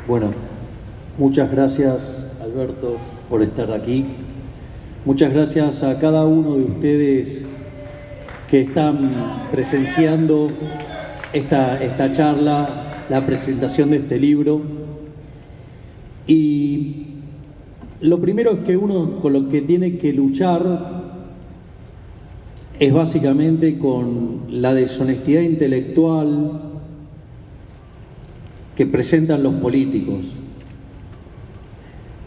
Bueno, muchas gracias, Alberto, por estar aquí. Muchas gracias a cada uno de ustedes que están presenciando esta charla, la presentación de este libro. Y lo primero es que uno con lo que tiene que luchar es básicamente con la deshonestidad intelectual que presentan los políticos,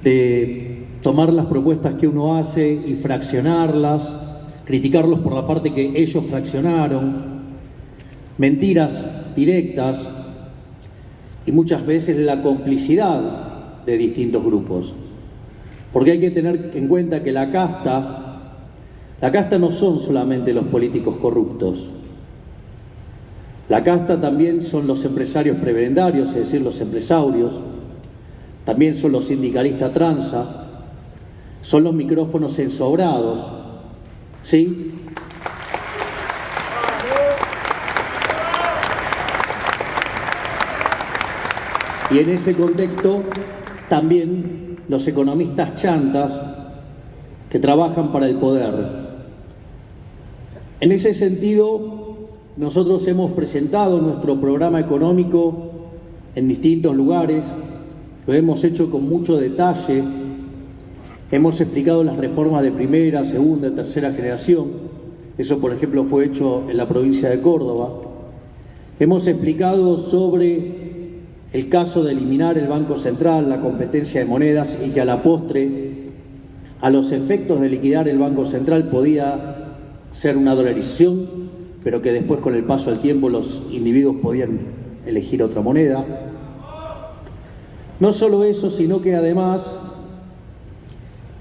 de tomar las propuestas que uno hace y fraccionarlas, criticarlos por la parte que ellos fraccionaron, mentiras directas y muchas veces la complicidad de distintos grupos. Porque hay que tener en cuenta que la casta no son solamente los políticos corruptos. La casta también son los empresarios prebendarios, es decir, los empresarios, también son los sindicalistas tranza, son los micrófonos ensobrados, ¿sí? Y en ese contexto también los economistas chantas que trabajan para el poder. En ese sentido, nosotros hemos presentado nuestro programa económico en distintos lugares, lo hemos hecho con mucho detalle, hemos explicado las reformas de primera, segunda y tercera generación, eso por ejemplo fue hecho en la provincia de Córdoba. Hemos explicado sobre el caso de eliminar el Banco Central, la competencia de monedas y que a la postre, a los efectos de liquidar el Banco Central podía ser una dolarización, pero que después con el paso del tiempo los individuos podían elegir otra moneda. No solo eso, sino que además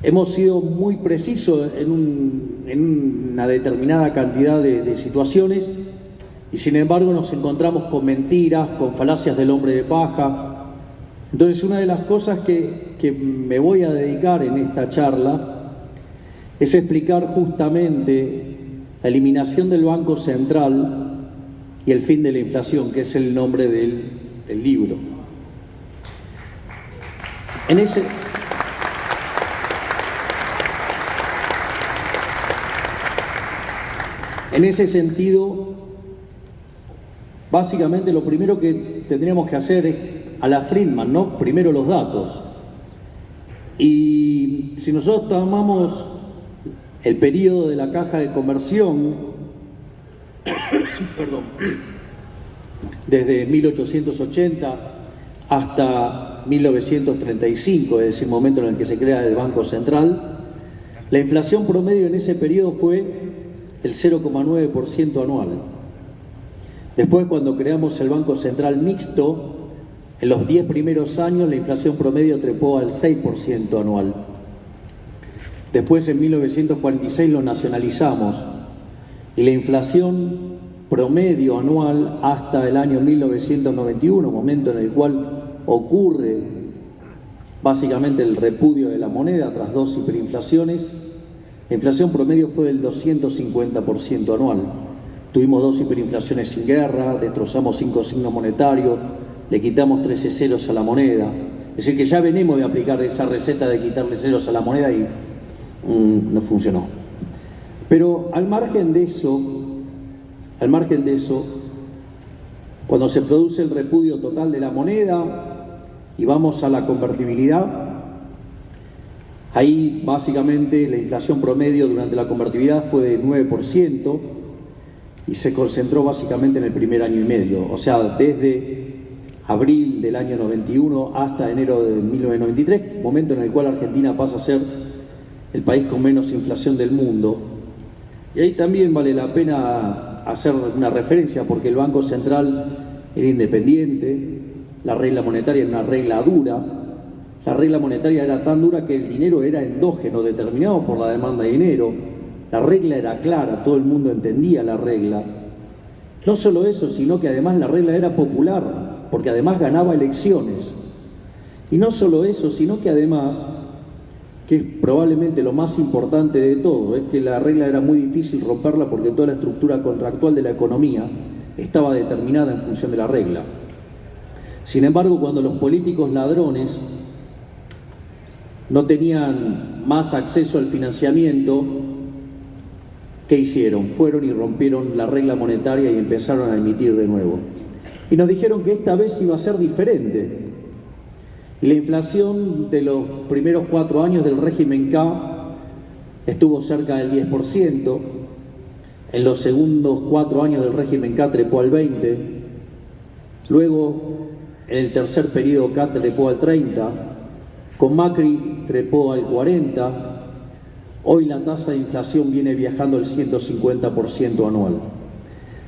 hemos sido muy precisos en una determinada cantidad de situaciones y sin embargo nos encontramos con mentiras, con falacias del hombre de paja. Entonces una de las cosas que me voy a dedicar en esta charla es explicar justamente la eliminación del Banco Central y el fin de la inflación, que es el nombre del libro. En ese sentido, básicamente lo primero que tendríamos que hacer es a la Friedman, ¿no? Primero los datos. Y si nosotros tomamos el periodo de la caja de conversión, desde 1880 hasta 1935, es decir, el momento en el que se crea el Banco Central, la inflación promedio en ese periodo fue el 0,9% anual. Después, cuando creamos el Banco Central mixto, en los 10 primeros años la inflación promedio trepó al 6% anual. Después, en 1946, lo nacionalizamos y la inflación promedio anual hasta el año 1991, momento en el cual ocurre básicamente el repudio de la moneda tras dos hiperinflaciones, la inflación promedio fue del 250% anual. Tuvimos dos hiperinflaciones sin guerra, destrozamos 5 signos monetarios, le quitamos 13 ceros a la moneda. Es decir, que ya venimos de aplicar esa receta de quitarle ceros a la moneda y no funcionó. Pero al margen de eso, cuando se produce el repudio total de la moneda y vamos a la convertibilidad, ahí básicamente la inflación promedio durante la convertibilidad fue de 9% y se concentró básicamente en el primer año y medio, o sea, desde abril del año 91 hasta enero de 1993, momento en el cual Argentina pasa a ser el país con menos inflación del mundo. Y ahí también vale la pena hacer una referencia porque el Banco Central era independiente, la regla monetaria era una regla dura, la regla monetaria era tan dura que el dinero era endógeno, determinado por la demanda de dinero, la regla era clara, todo el mundo entendía la regla. No solo eso, sino que además la regla era popular, porque además ganaba elecciones. Y no solo eso, sino que además, que es probablemente lo más importante de todo, es que la regla era muy difícil romperla porque toda la estructura contractual de la economía estaba determinada en función de la regla. Sin embargo, cuando los políticos ladrones no tenían más acceso al financiamiento, ¿qué hicieron? Fueron y rompieron la regla monetaria y empezaron a emitir de nuevo. Y nos dijeron que esta vez iba a ser diferente. Y la inflación de los primeros 4 años del régimen K estuvo cerca del 10%. En los segundos 4 años del régimen K trepó al 20%. Luego, en el tercer periodo K trepó al 30%. Con Macri trepó al 40%. Hoy la tasa de inflación viene viajando al 150% anual.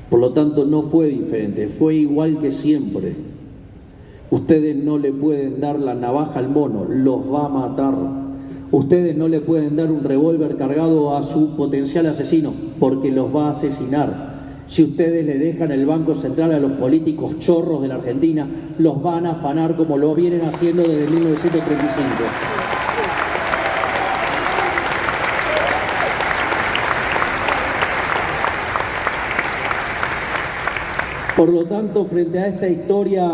Por lo tanto, no fue diferente, fue igual que siempre. Ustedes no le pueden dar la navaja al mono, los va a matar. Ustedes no le pueden dar un revólver cargado a su potencial asesino, porque los va a asesinar. Si ustedes le dejan el Banco Central a los políticos chorros de la Argentina, los van a afanar como lo vienen haciendo desde 1935. Por lo tanto, frente a esta historia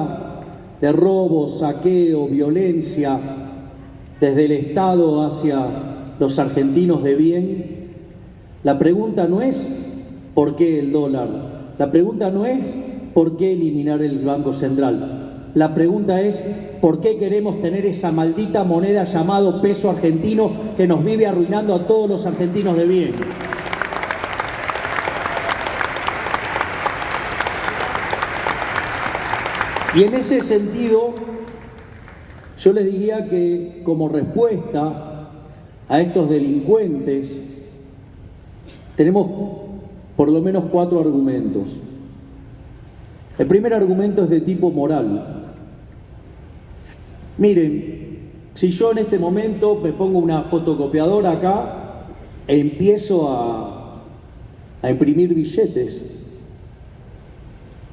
de robo, saqueo, violencia, desde el Estado hacia los argentinos de bien, la pregunta no es ¿por qué el dólar? La pregunta no es ¿por qué eliminar el Banco Central? La pregunta es ¿por qué queremos tener esa maldita moneda llamado peso argentino que nos vive arruinando a todos los argentinos de bien? Y en ese sentido, yo les diría que como respuesta a estos delincuentes, tenemos por lo menos 4 argumentos. El primer argumento es de tipo moral. Miren, si yo en este momento me pongo una fotocopiadora acá e empiezo a imprimir billetes,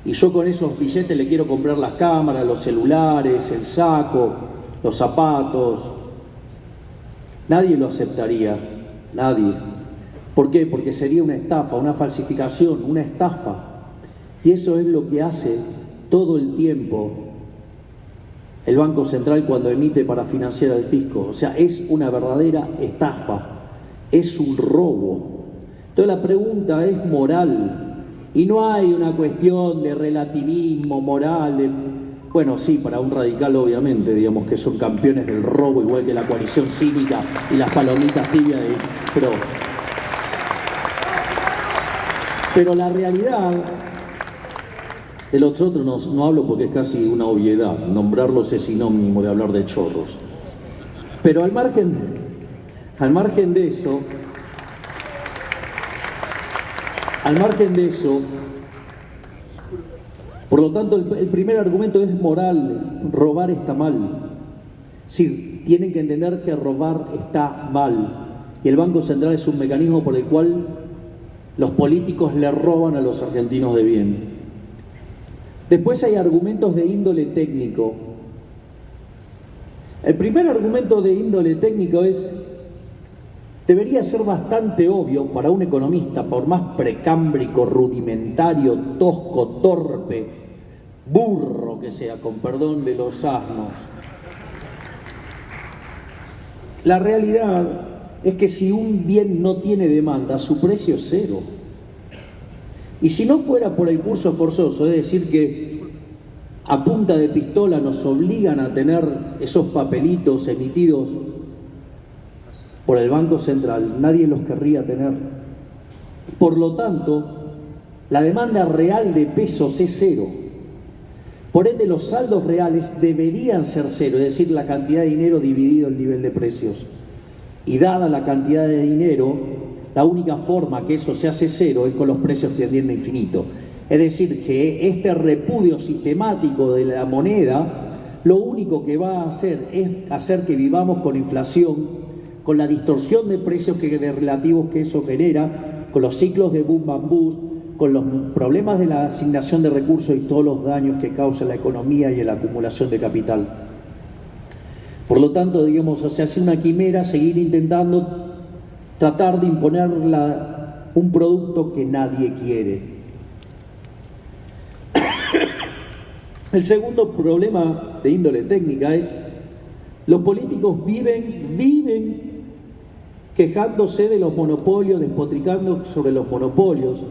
y yo con esos billetes le quiero comprar las cámaras, los celulares, el saco, los zapatos, nadie lo aceptaría, nadie. ¿Por qué? Porque sería una estafa, una falsificación, una estafa. Y eso es lo que hace todo el tiempo el Banco Central cuando emite para financiar al fisco. O sea, es una verdadera estafa, es un robo. Entonces la pregunta es moral. Y no hay una cuestión de relativismo moral, bueno, sí, para un radical obviamente, digamos que son campeones del robo, igual que la coalición cívica y las palomitas tibias de PRO. Pero la realidad, de los otros no hablo porque es casi una obviedad, nombrarlos es sinónimo de hablar de chorros. Pero al margen de eso, por lo tanto, el primer argumento es moral, robar está mal. Sí, tienen que entender que robar está mal. Y el Banco Central es un mecanismo por el cual los políticos le roban a los argentinos de bien. Después hay argumentos de índole técnico. El primer argumento de índole técnico debería ser bastante obvio para un economista, por más precámbrico, rudimentario, tosco, torpe, burro que sea, con perdón de los asnos. La realidad es que si un bien no tiene demanda, su precio es cero. Y si no fuera por el curso forzoso, es decir, que a punta de pistola nos obligan a tener esos papelitos emitidos por el Banco Central, nadie los querría tener. Por lo tanto, la demanda real de pesos es cero. Por ende, los saldos reales deberían ser cero, es decir, la cantidad de dinero dividido el nivel de precios. Y dada la cantidad de dinero, la única forma que eso se hace cero es con los precios tendiendo a infinito. Es decir, que este repudio sistemático de la moneda, lo único que va a hacer es hacer que vivamos con inflación, con la distorsión de precios relativos que eso genera, con los ciclos de boom and bust, con los problemas de la asignación de recursos y todos los daños que causa la economía y la acumulación de capital. Por lo tanto, digamos, se hace una quimera seguir intentando tratar de imponer un producto que nadie quiere. El segundo problema de índole técnica es, los políticos viven quejándose de los monopolios, despotricando sobre los monopolios.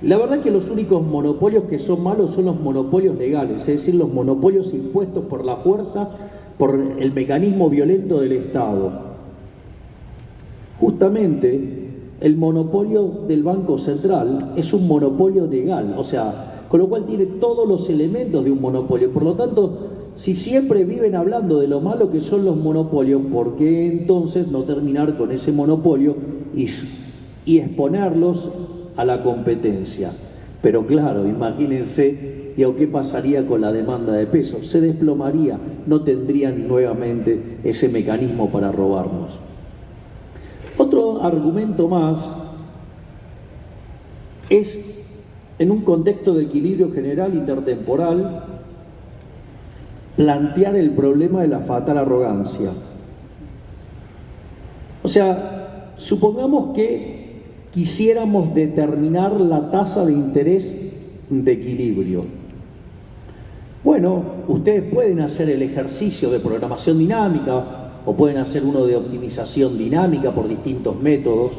La verdad que los únicos monopolios que son malos son los monopolios legales, es decir, los monopolios impuestos por la fuerza, por el mecanismo violento del Estado. Justamente, el monopolio del Banco Central es un monopolio legal, o sea, con lo cual tiene todos los elementos de un monopolio. Por lo tanto, si siempre viven hablando de lo malo que son los monopolios, ¿por qué entonces no terminar con ese monopolio y exponerlos a la competencia? Pero claro, imagínense, ¿qué pasaría con la demanda de pesos? Se desplomaría, no tendrían nuevamente ese mecanismo para robarnos. Otro argumento más es, en un contexto de equilibrio general intertemporal, plantear el problema de la fatal arrogancia. O sea, supongamos que quisiéramos determinar la tasa de interés de equilibrio. Bueno, ustedes pueden hacer el ejercicio de programación dinámica o pueden hacer uno de optimización dinámica por distintos métodos.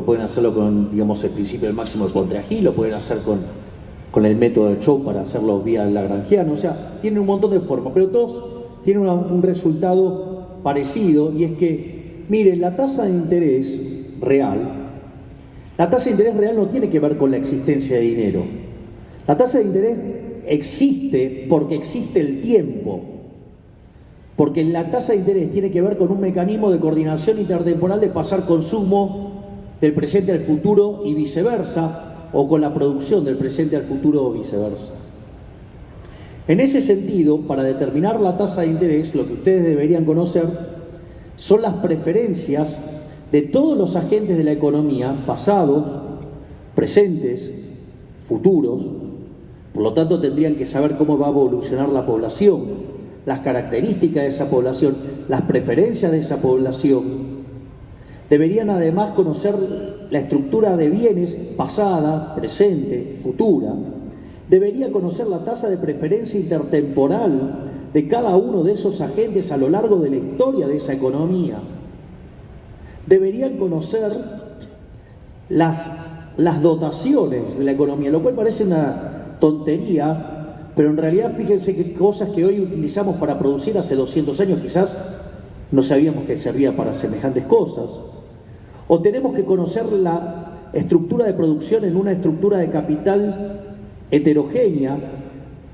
Pueden hacerlo con, el principio del máximo de contragil, o pueden hacer con el método de Chow para hacerlo vía lagrangiano. O sea, tienen un montón de formas, pero todos tienen un resultado parecido, y es que, miren, la tasa de interés real no tiene que ver con la existencia de dinero. La tasa de interés existe porque existe el tiempo, porque la tasa de interés tiene que ver con un mecanismo de coordinación intertemporal de pasar consumo del presente al futuro y viceversa, o con la producción del presente al futuro o viceversa. En ese sentido, para determinar la tasa de interés, lo que ustedes deberían conocer son las preferencias de todos los agentes de la economía, pasados, presentes, futuros. Por lo tanto, tendrían que saber cómo va a evolucionar la población, las características de esa población, las preferencias de esa población. Deberían además conocer la estructura de bienes pasada, presente, futura. Debería conocer la tasa de preferencia intertemporal de cada uno de esos agentes a lo largo de la historia de esa economía. Deberían conocer las dotaciones de la economía, lo cual parece una tontería, pero en realidad fíjense que cosas que hoy utilizamos para producir hace 200 años quizás no sabíamos que servía para semejantes cosas. O tenemos que conocer la estructura de producción en una estructura de capital heterogénea,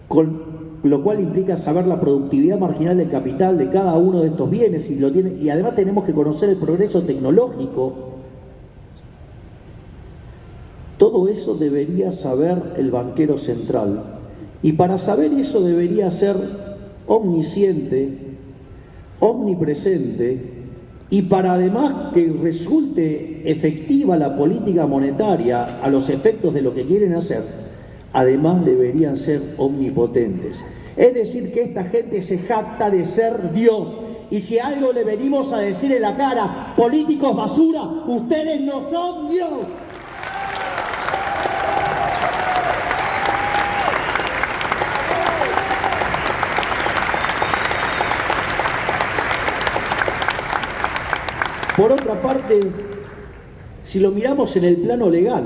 con lo cual implica saber la productividad marginal del capital de cada uno de estos bienes, y además tenemos que conocer el progreso tecnológico. Todo eso debería saber el banquero central, y para saber eso debería ser omnisciente, omnipresente, y para además que resulte efectiva la política monetaria a los efectos de lo que quieren hacer, además deberían ser omnipotentes. Es decir, que esta gente se jacta de ser Dios. Y si algo le venimos a decir en la cara, políticos basura, ustedes no son Dios. Por otra parte, si lo miramos en el plano legal,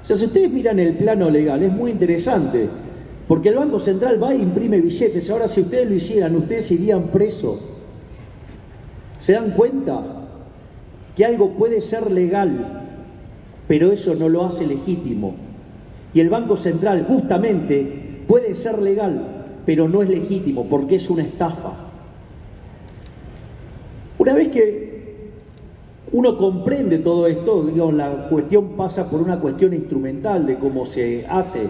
o sea, si ustedes miran el plano legal, es muy interesante, porque el Banco Central va e imprime billetes. Ahora, si ustedes lo hicieran, ustedes irían presos. ¿Se dan cuenta que algo puede ser legal, pero eso no lo hace legítimo? Y el Banco Central justamente puede ser legal, pero no es legítimo, porque es una estafa. Una vez que uno comprende todo esto, digamos, la cuestión pasa por una cuestión instrumental de cómo se hace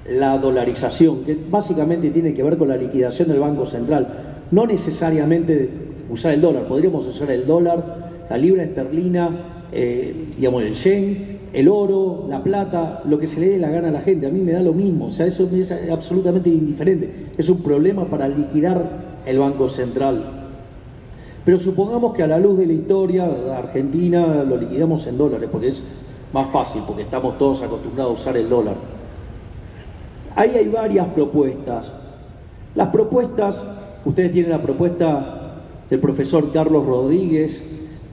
la dolarización, que básicamente tiene que ver con la liquidación del Banco Central. No necesariamente usar el dólar, podríamos usar el dólar, la libra esterlina, el yen, el oro, la plata, lo que se le dé la gana a la gente. A mí me da lo mismo, o sea, eso es absolutamente indiferente. Es un problema para liquidar el Banco Central. Pero supongamos que a la luz de la historia de Argentina lo liquidamos en dólares, porque es más fácil, porque estamos todos acostumbrados a usar el dólar. Ahí hay varias propuestas. Las propuestas, ustedes tienen la propuesta del profesor Carlos Rodríguez,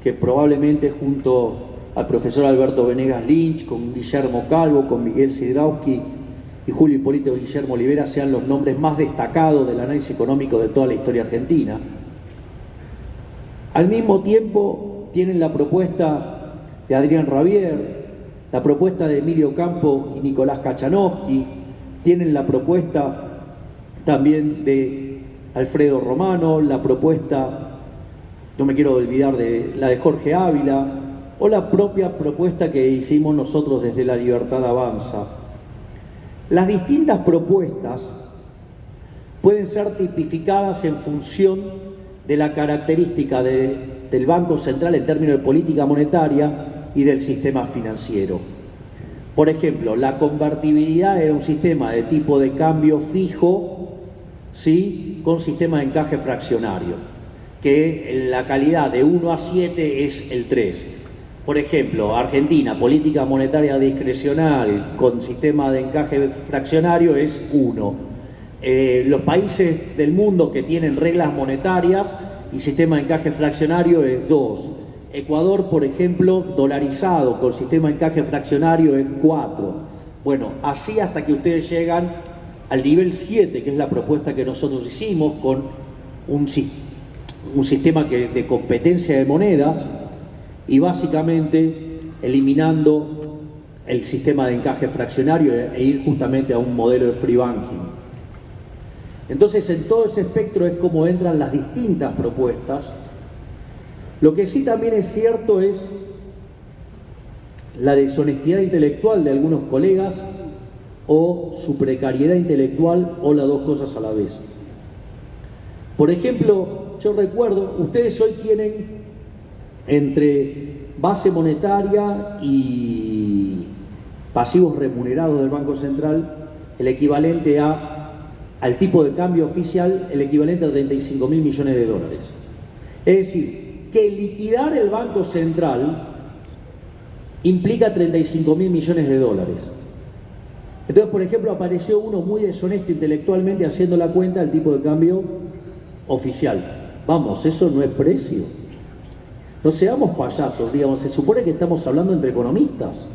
que probablemente junto al profesor Alberto Venegas Lynch, con Guillermo Calvo, con Miguel Sidrowski y Julio Hipólito Guillermo Olivera sean los nombres más destacados del análisis económico de toda la historia argentina. Al mismo tiempo tienen la propuesta de Adrián Rabier, la propuesta de Emilio Campo y Nicolás Kachanowski, tienen la propuesta también de Alfredo Romano, la propuesta, no me quiero olvidar de la de Jorge Ávila, o la propia propuesta que hicimos nosotros desde La Libertad Avanza. Las distintas propuestas pueden ser tipificadas en función de la característica del Banco Central en términos de política monetaria y del sistema financiero. Por ejemplo, la convertibilidad era un sistema de tipo de cambio fijo, ¿sí?, con sistema de encaje fraccionario, que la calidad de 1 a 7 es el 3. Por ejemplo, Argentina, política monetaria discrecional con sistema de encaje fraccionario es 1. Los países del mundo que tienen reglas monetarias y sistema de encaje fraccionario es 2. Ecuador, por ejemplo, dolarizado con sistema de encaje fraccionario es 4. Bueno, así hasta que ustedes llegan al nivel 7, que es la propuesta que nosotros hicimos con un sistema de competencia de monedas y básicamente eliminando el sistema de encaje fraccionario e ir justamente a un modelo de free banking. Entonces, en todo ese espectro es como entran las distintas propuestas. Lo que sí también es cierto es la deshonestidad intelectual de algunos colegas o su precariedad intelectual o las dos cosas a la vez. Por ejemplo, yo recuerdo, ustedes hoy tienen entre base monetaria y pasivos remunerados del Banco Central el equivalente al tipo de cambio oficial, el equivalente a 35.000 millones de dólares. Es decir, que liquidar el Banco Central implica 35.000 millones de dólares. Entonces, por ejemplo, apareció uno muy deshonesto intelectualmente haciendo la cuenta del tipo de cambio oficial. Vamos, eso no es precio. No seamos payasos, digamos, se supone que estamos hablando entre economistas.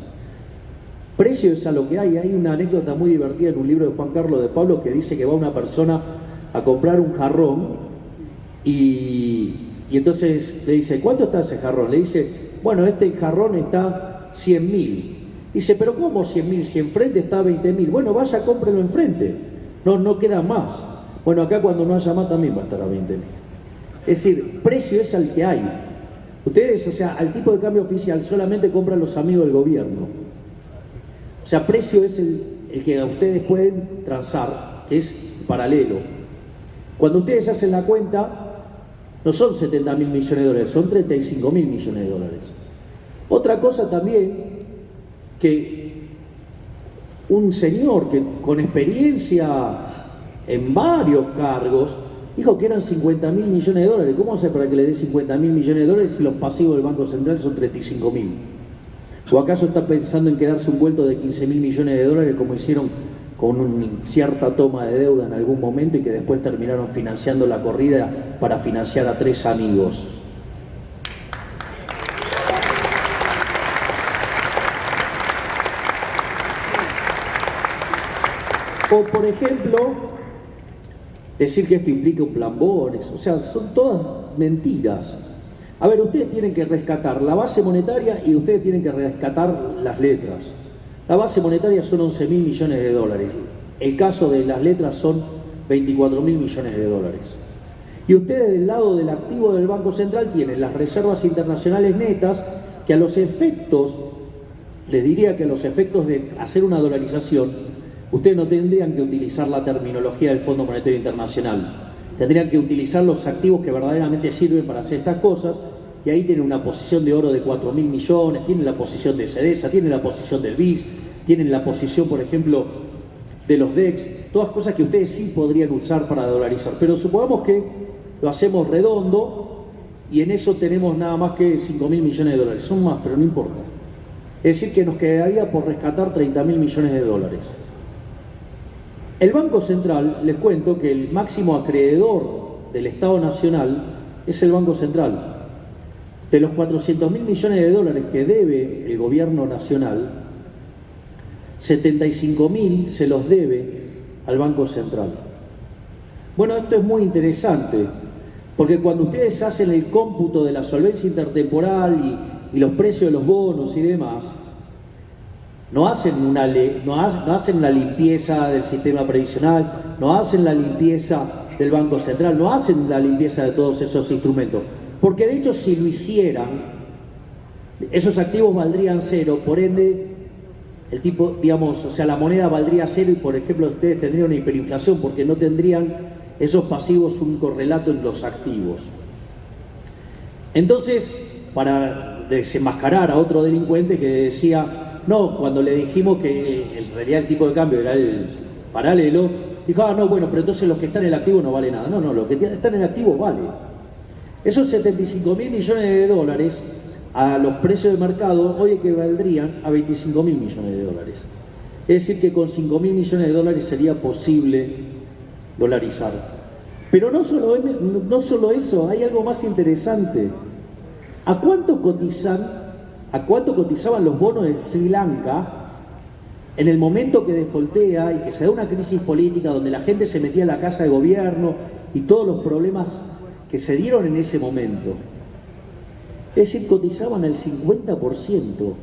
Precio es a lo que hay. Hay una anécdota muy divertida en un libro de Juan Carlos de Pablo que dice que va una persona a comprar un jarrón y entonces le dice, ¿cuánto está ese jarrón? Le dice, bueno, este jarrón está 100.000. Dice, pero ¿cómo 100.000? Si enfrente está 20.000. Bueno, vaya, cómprelo enfrente. No queda más. Bueno, acá cuando no haya más también va a estar a 20.000. Es decir, precio es al que hay. Ustedes, o sea, al tipo de cambio oficial solamente compran los amigos del gobierno. O sea, precio es el que ustedes pueden transar, que es paralelo. Cuando ustedes hacen la cuenta, no son 70.000 millones de dólares, son 35.000 millones de dólares. Otra cosa también, que un señor que con experiencia en varios cargos dijo que eran 50.000 millones de dólares. ¿Cómo hace para que le dé 50.000 millones de dólares si los pasivos del Banco Central son 35.000? ¿O acaso está pensando en quedarse un vuelto de 15.000 millones de dólares como hicieron con una cierta toma de deuda en algún momento y que después terminaron financiando la corrida para financiar a 3 amigos? O, por ejemplo, decir que esto implica un plan Borex, o sea, son todas mentiras. A ver, ustedes tienen que rescatar la base monetaria y ustedes tienen que rescatar las letras. La base monetaria son 11.000 millones de dólares. El caso de las letras son 24.000 millones de dólares. Y ustedes del lado del activo del Banco Central tienen las reservas internacionales netas, que a los efectos, les diría que a los efectos de hacer una dolarización, ustedes no tendrían que utilizar la terminología del Fondo Monetario Internacional. Tendrían que utilizar los activos que verdaderamente sirven para hacer estas cosas, y ahí tienen una posición de oro de 4.000 millones, tienen la posición de CEDESA, tienen la posición del BIS, tienen la posición, por ejemplo, de los DEX, todas cosas que ustedes sí podrían usar para dolarizar. Pero supongamos que lo hacemos redondo y en eso tenemos nada más que 5.000 millones de dólares. Son más, pero no importa. Es decir, que nos quedaría por rescatar 30.000 millones de dólares. El Banco Central, les cuento que el máximo acreedor del Estado Nacional es el Banco Central. De los 400.000 millones de dólares que debe el gobierno nacional, 75.000 se los debe al Banco Central. Bueno, esto es muy interesante, porque cuando ustedes hacen el cómputo de la solvencia intertemporal y los precios de los bonos y demás, no hacen una limpieza del sistema previsional, no hacen la limpieza del Banco Central, no hacen la limpieza de todos esos instrumentos. Porque de hecho, si lo hicieran, esos activos valdrían cero, por ende, el tipo, digamos, o sea, la moneda valdría cero y, por ejemplo, ustedes tendrían una hiperinflación porque no tendrían esos pasivos un correlato en los activos. Entonces, para desenmascarar a otro delincuente que decía, no, cuando le dijimos que en realidad el tipo de cambio era el paralelo, dijo, no, bueno, pero entonces los que están en el activo no vale nada. No, lo que están en el activo vale. Esos 75.000 millones de dólares a los precios de mercado hoy equivaldrían a 25.000 millones de dólares. Es decir, que con 5.000 millones de dólares sería posible dolarizar. Pero no solo eso, hay algo más interesante. ¿A cuánto cotizaban los bonos de Sri Lanka en el momento que defoltea y que se da una crisis política donde la gente se metía en la casa de gobierno y todos los problemas que se dieron en ese momento? Es decir, cotizaban al 50%.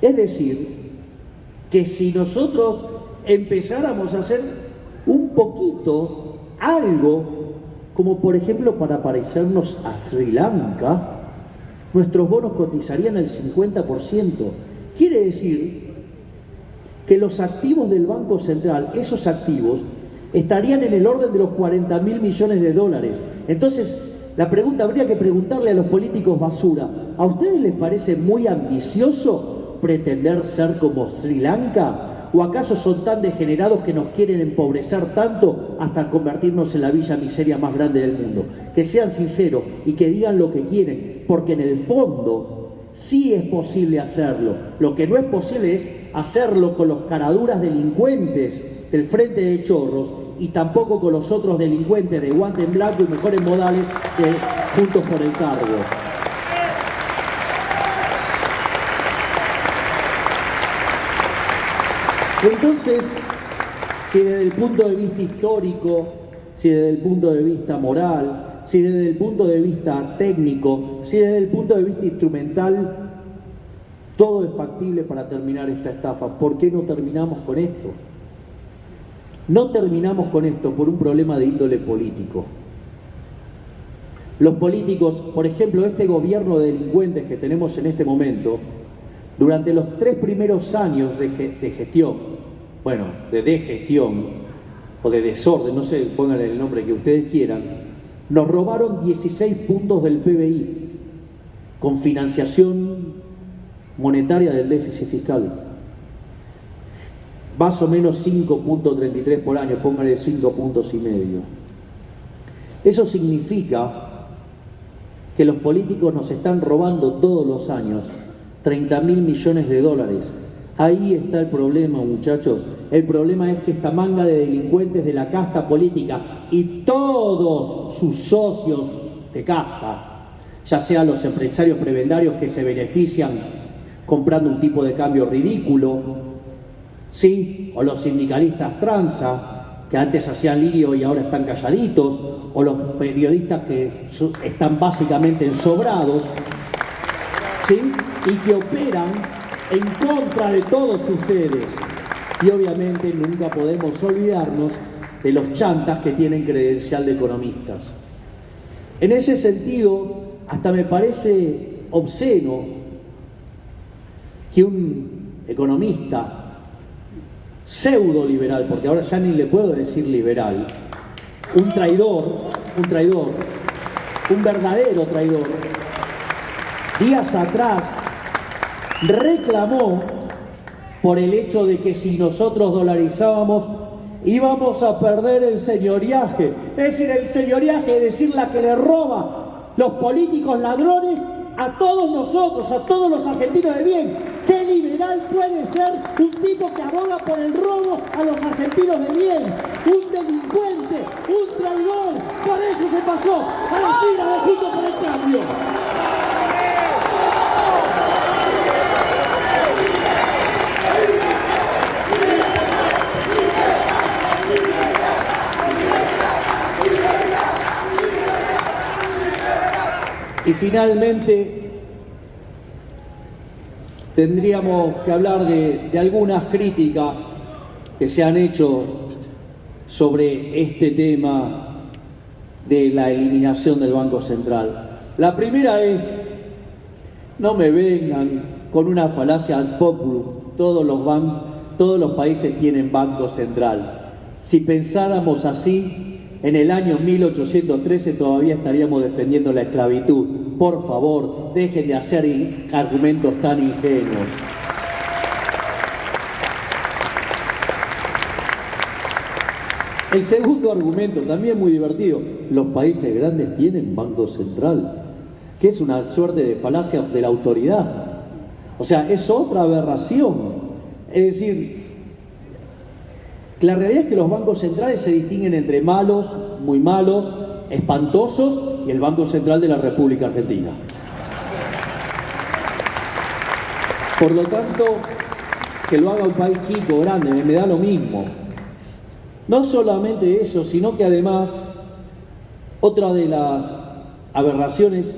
Es decir, que si nosotros empezáramos a hacer un poquito, algo, como por ejemplo para parecernos a Sri Lanka, nuestros bonos cotizarían al 50%. Quiere decir que los activos del Banco Central, esos activos, estarían en el orden de los 40.000 millones de dólares. Entonces, la pregunta habría que preguntarle a los políticos basura, ¿a ustedes les parece muy ambicioso pretender ser como Sri Lanka? ¿O acaso son tan degenerados que nos quieren empobrecer tanto hasta convertirnos en la villa miseria más grande del mundo? Que sean sinceros y que digan lo que quieren, porque en el fondo sí es posible hacerlo. Lo que no es posible es hacerlo con los caraduras delincuentes del Frente de Chorros y tampoco con los otros delincuentes de guante en blanco y mejores modales de Juntos por el Cargo. Entonces, si desde el punto de vista histórico, si desde el punto de vista moral, si desde el punto de vista técnico, si desde el punto de vista instrumental, todo es factible para terminar esta estafa, ¿por qué no terminamos con esto? No terminamos con esto por un problema de índole político. Los políticos, por ejemplo, este gobierno de delincuentes que tenemos en este momento, durante los 3 primeros años de gestión, bueno, de degestión o de desorden, no sé, pónganle el nombre que ustedes quieran, nos robaron 16 puntos del PBI con financiación monetaria del déficit fiscal. Más o menos 5.33 por año, pónganle 5,5 puntos. Eso significa que los políticos nos están robando todos los años 30.000 millones de dólares. Ahí está el problema, muchachos. El problema es que esta manga de delincuentes de la casta política y todos sus socios de casta, ya sean los empresarios prebendarios que se benefician comprando un tipo de cambio ridículo, ¿sí? O los sindicalistas tranza, que antes hacían lío y ahora están calladitos, o los periodistas que están básicamente ensobrados, ¿sí? Y que operan en contra de todos ustedes. Y obviamente nunca podemos olvidarnos de los chantas que tienen credencial de economistas. En ese sentido, hasta me parece obsceno que un economista pseudo liberal, porque ahora ya ni le puedo decir liberal, un traidor, un verdadero traidor, días atrás reclamó por el hecho de que si nosotros dolarizábamos íbamos a perder el señoriaje. Es decir, el señoriaje, es decir, la que le roba los políticos ladrones a todos nosotros, a todos los argentinos de bien. ¿Qué liberal puede ser un tipo que aboga paga por el robo a los argentinos de bien. Un delincuente, un traidor. Por eso se pasó a la fila de Juntos por el Cambio. Y finalmente tendríamos que hablar de algunas críticas que se han hecho sobre este tema de la eliminación del Banco Central. La primera es, no me vengan con una falacia ad populum, todos los países tienen Banco Central. Si pensáramos así, en el año 1813 todavía estaríamos defendiendo la esclavitud. Por favor, dejen de hacer argumentos tan ingenuos. El segundo argumento, también muy divertido, los países grandes tienen Banco Central, que es una suerte de falacia de la autoridad. O sea, es otra aberración. Es decir, la realidad es que los bancos centrales se distinguen entre malos, muy malos, espantosos y el Banco Central de la República Argentina. Por lo tanto, que lo haga un país chico, grande, me da lo mismo. No solamente eso, sino que además, otra de las aberraciones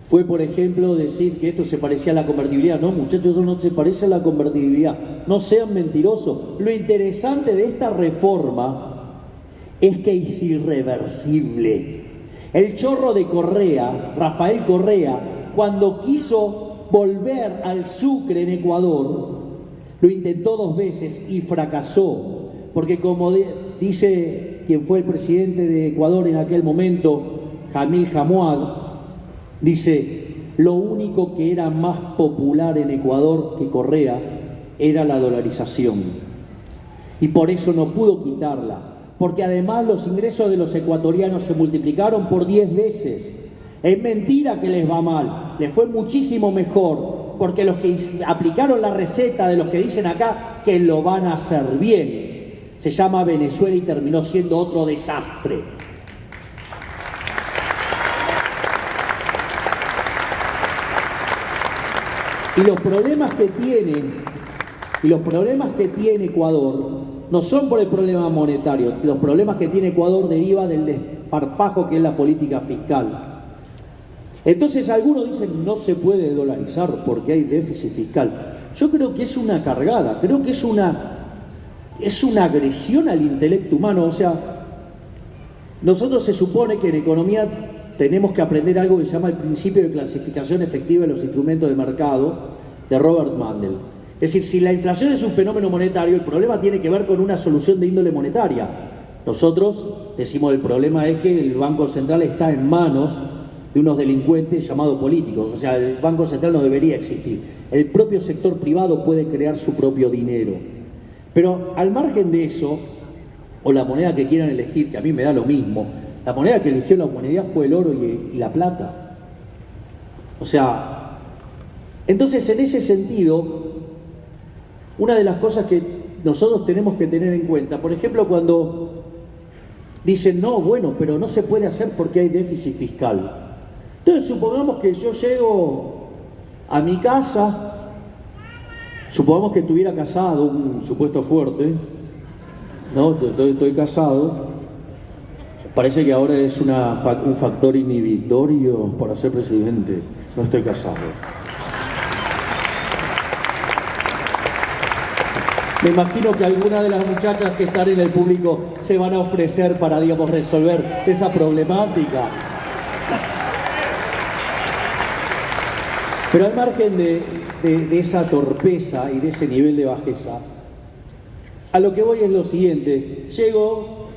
fue, por ejemplo, decir que esto se parecía a la convertibilidad. No, muchachos, esto no se parece a la convertibilidad. No sean mentirosos. Lo interesante de esta reforma es que es irreversible. El chorro de Correa, Rafael Correa, cuando quiso volver al Sucre en Ecuador, lo intentó 2 veces y fracasó. Porque como dice quien fue el presidente de Ecuador en aquel momento, Jamil Jamouad, dice, lo único que era más popular en Ecuador que Correa era la dolarización. Y por eso no pudo quitarla. Porque además los ingresos de los ecuatorianos se multiplicaron por 10 veces. Es mentira que les va mal, les fue muchísimo mejor, porque los que aplicaron la receta de los que dicen acá que lo van a hacer bien, se llama Venezuela y terminó siendo otro desastre. Y los problemas que tiene Ecuador no son por el problema monetario. Los problemas que tiene Ecuador derivan del desparpajo que es la política fiscal. Entonces algunos dicen no se puede dolarizar porque hay déficit fiscal. Yo creo que es una cargada, creo que es una agresión al intelecto humano. O sea, nosotros se supone que en economía tenemos que aprender algo que se llama el principio de clasificación efectiva de los instrumentos de mercado de Robert Mundell. Es decir, si la inflación es un fenómeno monetario, el problema tiene que ver con una solución de índole monetaria. Nosotros decimos el problema es que el Banco Central está en manos de unos delincuentes llamados políticos. O sea, el Banco Central no debería existir. El propio sector privado puede crear su propio dinero. Pero al margen de eso, o la moneda que quieran elegir, que a mí me da lo mismo, la moneda que eligió la humanidad fue el oro y la plata. O sea, entonces en ese sentido, una de las cosas que nosotros tenemos que tener en cuenta, por ejemplo, cuando dicen, no, bueno, pero no se puede hacer porque hay déficit fiscal. Entonces, supongamos que yo llego a mi casa, supongamos que estuviera casado, un supuesto fuerte, ¿no? Estoy casado, parece que ahora es un factor inhibitorio para ser presidente. No estoy casado. Me imagino que algunas de las muchachas que están en el público se van a ofrecer para, digamos, resolver esa problemática. Pero al margen de esa torpeza y de ese nivel de bajeza, a lo que voy es lo siguiente. Llego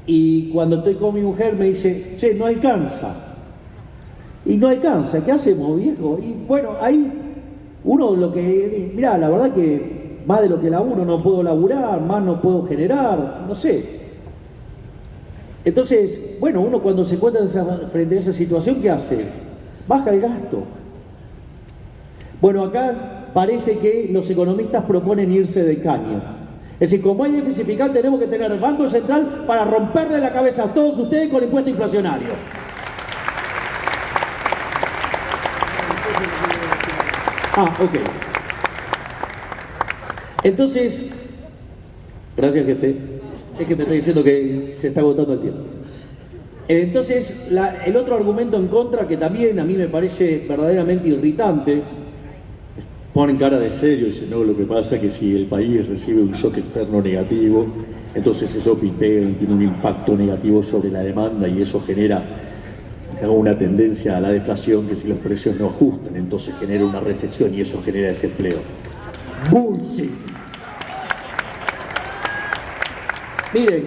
y cuando estoy con mi mujer me dice, che, no alcanza. Y no alcanza, ¿qué hacemos, viejo? Y bueno, ahí uno lo que... Mirá, la verdad que más de lo que laburo no puedo laburar, más no puedo generar, no sé. Entonces, bueno, uno cuando se encuentra frente a esa situación, ¿qué hace? Baja el gasto. Bueno, acá parece que los economistas proponen irse de caño. Es decir, como hay déficit fiscal, tenemos que tener Banco Central para romperle la cabeza a todos ustedes con el impuesto inflacionario. Ok. Entonces, gracias, jefe. Es que me está diciendo que se está agotando el tiempo. Entonces, el otro argumento en contra, que también a mí me parece verdaderamente irritante, ponen cara de serio y dicen, no, lo que pasa es que si el país recibe un shock externo negativo, entonces eso tiene un impacto negativo sobre la demanda y eso genera una tendencia a la deflación, que si los precios no ajustan, entonces genera una recesión y eso genera desempleo. ¡Bullshit! Miren,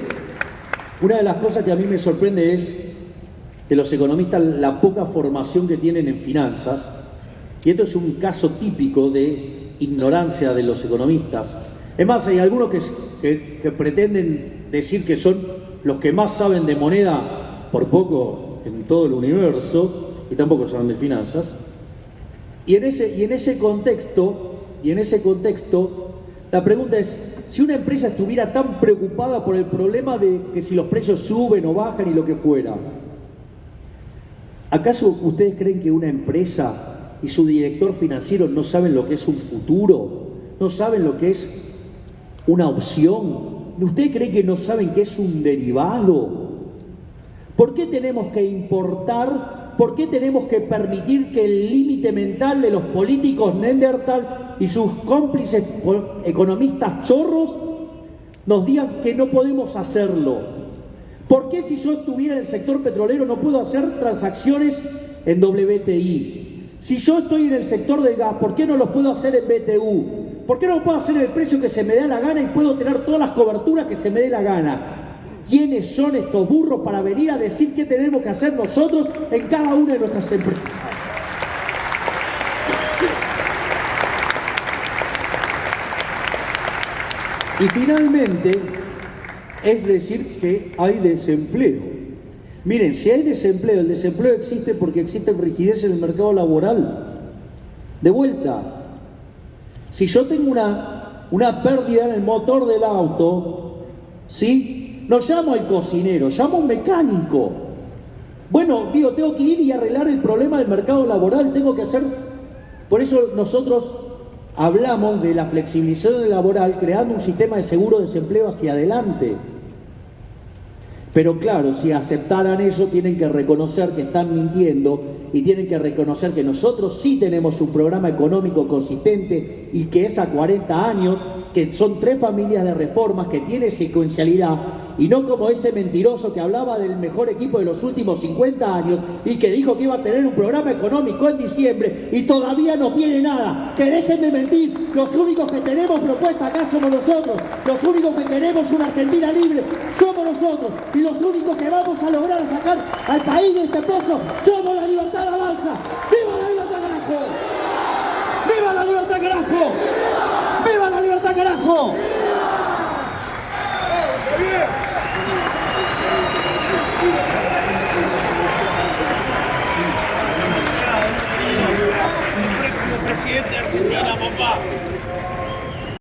una de las cosas que a mí me sorprende es de los economistas la poca formación que tienen en finanzas, y esto es un caso típico de ignorancia de los economistas. Es más, hay algunos que pretenden decir que son los que más saben de moneda, por poco, en todo el universo, y tampoco saben de finanzas. Y en ese contexto, la pregunta es, si una empresa estuviera tan preocupada por el problema de que si los precios suben o bajan y lo que fuera, ¿acaso ustedes creen que una empresa y su director financiero no saben lo que es un futuro? ¿No saben lo que es una opción? ¿Ustedes creen que no saben qué es un derivado? ¿Por qué tenemos que importar? ¿Por qué tenemos que permitir que el límite mental de los políticos Neandertal y sus cómplices economistas chorros nos digan que no podemos hacerlo? ¿Por qué si yo estuviera en el sector petrolero no puedo hacer transacciones en WTI? Si yo estoy en el sector del gas, ¿por qué no los puedo hacer en BTU? ¿Por qué no lo puedo hacer en el precio que se me dé la gana y puedo tener todas las coberturas que se me dé la gana? ¿Quiénes son estos burros para venir a decir qué tenemos que hacer nosotros en cada una de nuestras empresas? Y finalmente, es decir que hay desempleo. Miren, si hay desempleo, el desempleo existe porque existe rigidez en el mercado laboral. De vuelta, si yo tengo una pérdida en el motor del auto, ¿sí? No llamo al cocinero, llamo a un mecánico. Bueno, tengo que ir y arreglar el problema del mercado laboral, tengo que hacer... Por eso nosotros hablamos de la flexibilización laboral creando un sistema de seguro de desempleo hacia adelante. Pero claro, si aceptaran eso, tienen que reconocer que están mintiendo y tienen que reconocer que nosotros sí tenemos un programa económico consistente y que es a 40 años, que son 3 familias de reformas, que tiene secuencialidad, y no como ese mentiroso que hablaba del mejor equipo de los últimos 50 años y que dijo que iba a tener un programa económico en diciembre y todavía no tiene nada. Que dejen de mentir, los únicos que tenemos propuesta acá somos nosotros, los únicos que tenemos una Argentina libre somos nosotros, y los únicos que vamos a lograr sacar al país de este pozo somos la Libertad Avanza. ¡Viva la libertad, carajo! ¡Viva la libertad, carajo! ¡Viva la libertad, carajo!